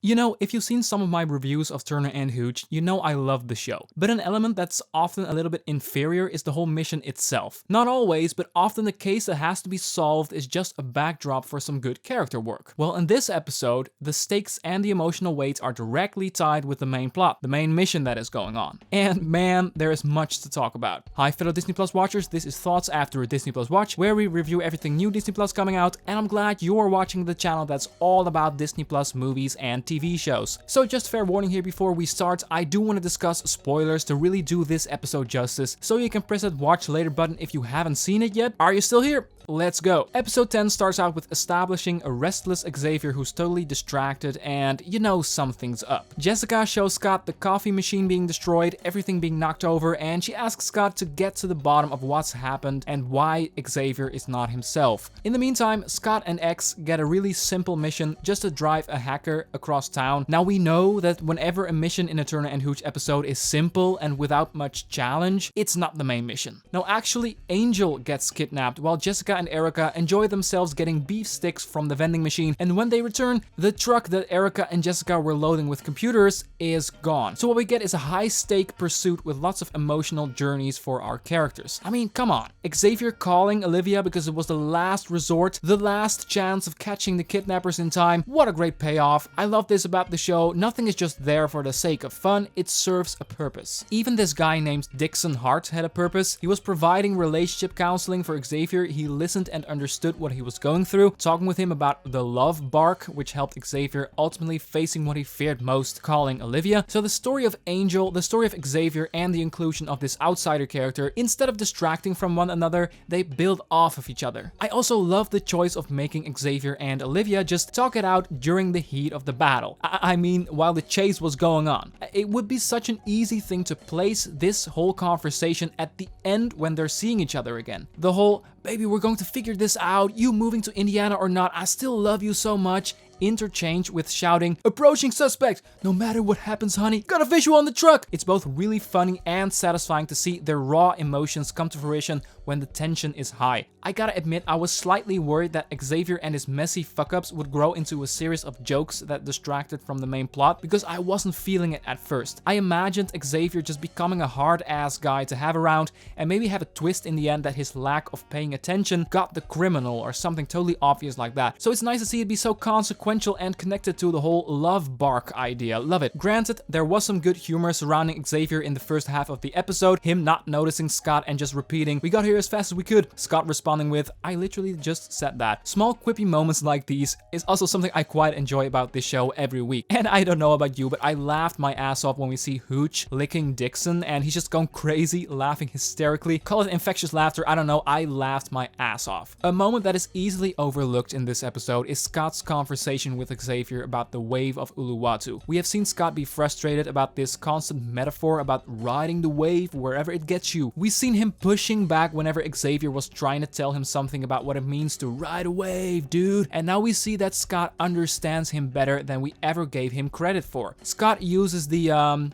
You know, if you've seen some of my reviews of Turner and Hooch, you know I love the show. But an element that's often a little bit inferior is the whole mission itself. Not always, but often the case that has to be solved is just a backdrop for some good character work. Well, in this episode, the stakes and the emotional weights are directly tied with the main plot, the main mission that is going on. And man, there is much to talk about. Hi fellow Disney Plus watchers, this is Thoughts After a Disney Plus Watch, where we review everything new Disney Plus coming out, and I'm glad you're watching the channel that's all about Disney Plus movies and TV shows. So just fair warning here before we start, I do want to discuss spoilers to really do this episode justice, so you can press that watch later button if you haven't seen it yet. Are you still here? Let's go. Episode 10 starts out with establishing a restless Xavier who's totally distracted and, you know, something's up. Jessica shows Scott the coffee machine being destroyed, everything being knocked over, and she asks Scott to get to the bottom of what's happened and why Xavier is not himself. In the meantime, Scott and X get a really simple mission just to drive a hacker across town. Now we know that whenever a mission in a Turner and Hooch episode is simple and without much challenge, it's not the main mission. No, actually, Angel gets kidnapped while Jessica and Erika enjoy themselves getting beef sticks from the vending machine, and when they return, the truck that Erika and Jessica were loading with computers is gone. So what we get is a high-stake pursuit with lots of emotional journeys for our characters. I mean, come on. Xavier calling Olivia because it was the last resort, the last chance of catching the kidnappers in time. What a great payoff. I love this about the show. Nothing is just there for the sake of fun, it serves a purpose. Even this guy named Dixon Hart had a purpose. He was providing relationship counseling for Xavier. He listened and understood what he was going through, talking with him about the love bark, which helped Xavier ultimately facing what he feared most, calling Olivia. So the story of Angel, the story of Xavier, and the inclusion of this outsider character, instead of distracting from one another, they build off of each other. I also love the choice of making Xavier and Olivia just talk it out during the heat of the battle. I mean, while the chase was going on. It would be such an easy thing to place this whole conversation at the end when they're seeing each other again. The whole, baby, we're going to figure this out, you moving to Indiana or not, I still love you so much, interchange with shouting, approaching suspect, no matter what happens honey, got a visual on the truck. It's both really funny and satisfying to see their raw emotions come to fruition when the tension is high. I gotta admit, I was slightly worried that Xavier and his messy fuck-ups would grow into a series of jokes that distracted from the main plot, because I wasn't feeling it at first. I imagined Xavier just becoming a hard-ass guy to have around and maybe have a twist in the end that his lack of paying attention got the criminal or something totally obvious like that. So it's nice to see it be so consequential and connected to the whole love bark idea. Love it. Granted, there was some good humor surrounding Xavier in the first half of the episode, him not noticing Scott and just repeating, we got here as fast as we could, Scott responding with, I literally just said that. Small quippy moments like these is also something I quite enjoy about this show every week. And I don't know about you, but I laughed my ass off when we see Hooch licking Dixon and he's just going crazy, laughing hysterically. Call it infectious laughter, I don't know, I laughed my ass off. A moment that is easily overlooked in this episode is Scott's conversation with Xavier about the wave of Uluwatu. We have seen Scott be frustrated about this constant metaphor about riding the wave wherever it gets you. We've seen him pushing back whenever Xavier was trying to tell him something about what it means to ride a wave, dude. And now we see that Scott understands him better than we ever gave him credit for. Scott uses the,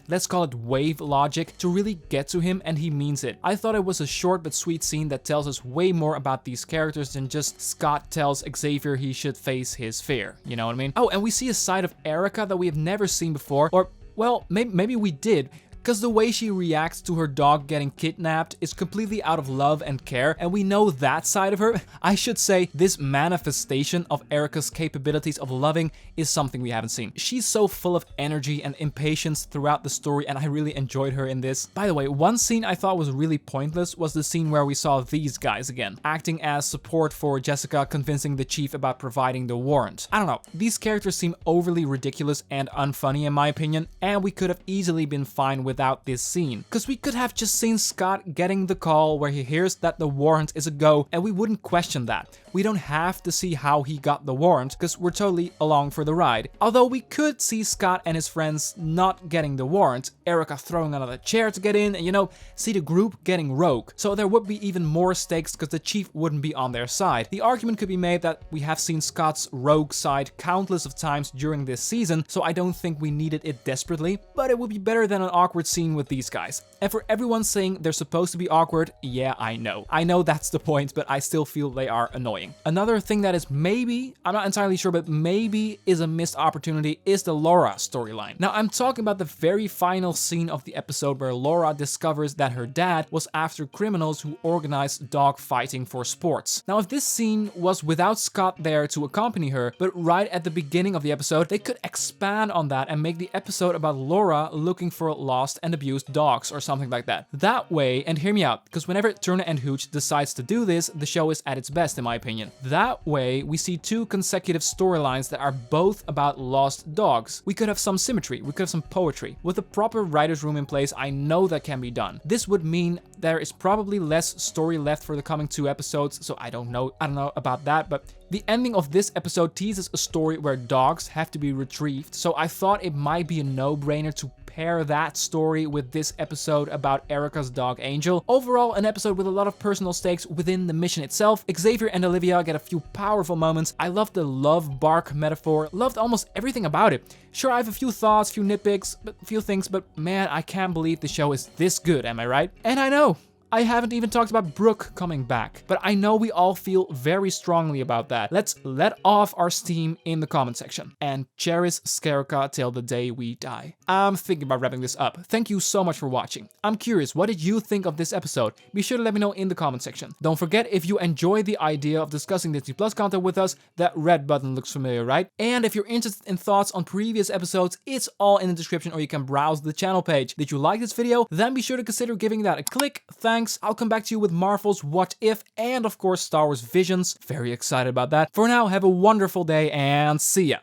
let's call it wave logic to really get to him, and he means it. I thought it was a short but sweet scene that tells us way more about these characters than just Scott tells Xavier he should face his fear. You know what I mean? Oh, and we see a side of Erika that we have never seen before, or, well, maybe we did. Because the way she reacts to her dog getting kidnapped is completely out of love and care, and we know that side of her. I should say, this manifestation of Erika's capabilities of loving is something we haven't seen. She's so full of energy and impatience throughout the story, and I really enjoyed her in this. By the way, one scene I thought was really pointless was the scene where we saw these guys again, acting as support for Jessica convincing the chief about providing the warrant. I don't know, these characters seem overly ridiculous and unfunny in my opinion, and we could have easily been fine without this scene. Because we could have just seen Scott getting the call where he hears that the warrant is a go, and we wouldn't question that. We don't have to see how he got the warrant, because we're totally along for the ride. Although we could see Scott and his friends not getting the warrant, Erika throwing another chair to get in, and you know, see the group getting rogue. So there would be even more stakes because the chief wouldn't be on their side. The argument could be made that we have seen Scott's rogue side countless of times during this season, so I don't think we needed it desperately, but it would be better than an awkward awkward scene with these guys. And for everyone saying they're supposed to be awkward, yeah, I know. I know that's the point, but I still feel they are annoying. Another thing that is maybe, I'm not entirely sure, but maybe is a missed opportunity is the Laura storyline. Now, I'm talking about the very final scene of the episode where Laura discovers that her dad was after criminals who organized dog fighting for sports. Now, if this scene was without Scott there to accompany her, but right at the beginning of the episode, they could expand on that and make the episode about Laura looking for lost and abused dogs or something like that. That way, and hear me out, because whenever Turner and Hooch decides to do this, the show is at its best in my opinion. That way, we see two consecutive storylines that are both about lost dogs. We could have some symmetry, we could have some poetry. With a proper writer's room in place, I know that can be done. This would mean there is probably less story left for the coming 2 episodes, so I don't know about that, but the ending of this episode teases a story where dogs have to be retrieved, so I thought it might be a no-brainer to pair that story with this episode about Erika's dog Angel. Overall, an episode with a lot of personal stakes within the mission itself. Xavier and Olivia get a few powerful moments. I love the love bark metaphor, loved almost everything about it. Sure, I have a few thoughts, few nitpicks, few things, but man, I can't believe the show is this good, am I right? And I know, I haven't even talked about Brooke coming back, but I know we all feel very strongly about that. Let's let off our steam in the comment section and cherish Skerika till the day we die. I'm thinking about wrapping this up. Thank you so much for watching. I'm curious, what did you think of this episode? Be sure to let me know in the comment section. Don't forget, if you enjoy the idea of discussing Disney Plus content with us, that red button looks familiar, right? And if you're interested in thoughts on previous episodes, it's all in the description, or you can browse the channel page. Did you like this video? Then be sure to consider giving that a click. Thanks. I'll come back to you with Marvel's What If and of course Star Wars Visions. Very excited about that. For now, have a wonderful day and see ya.